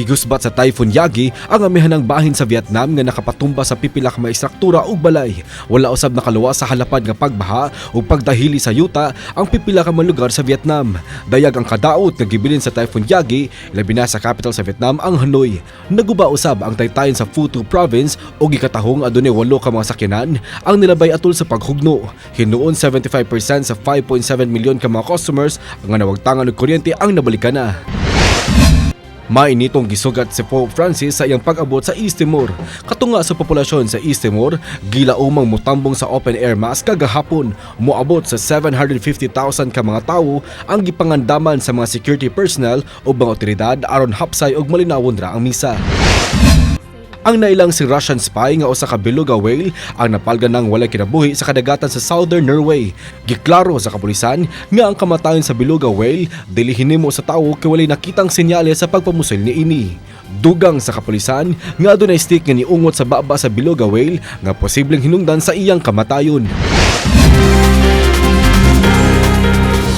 Gigusbat sa Typhoon Yagi ang amihanang bahin sa Vietnam nga nakapatumba sa pipila ka mga istruktura ug balay. Wala usab nakaluwas sa halapad nga pagbaha ug pagdahili sa yuta ang pipila ka mga lugar sa Vietnam. Dayag ang kadaot nga gibilin sa Typhoon Yagi, labi na sa capital sa Vietnam ang Hanoi. Naguba usab ang taytayan sa Phu Thu province ug gikatahong adunay 8 ka mga sakyanan ang nilabay atol sa paghugno. Hinuon 75% sa 5.7 milyon ka mga customers nga nawagtangan og kuryente ang nabalikan na. Mainitong gisugat si Pope Francis sa iyang pag-abot sa East Timor. Katunga sa populasyon sa East Timor, gila umang mutambong sa open-air mass kagahapon. Moabot sa 750,000 ka mga tawo ang gipangandaman sa mga security personnel o mga otoridad aron hapsay og malinawon ra ang misa. Ang nailang si Russian spy nga usa ka beluga whale ang napalgan ng walay kinabuhi sa kadagatan sa Southern Norway. Giklaro sa kapulisan nga ang kamatayon sa beluga whale dili hinimo sa tawo kay walay nakitang senyales sa pagpamusil niini. Dugang sa kapulisan nga adunay stick nga niungot sa baba sa beluga whale nga posibleng hinungdan sa iyang kamatayon.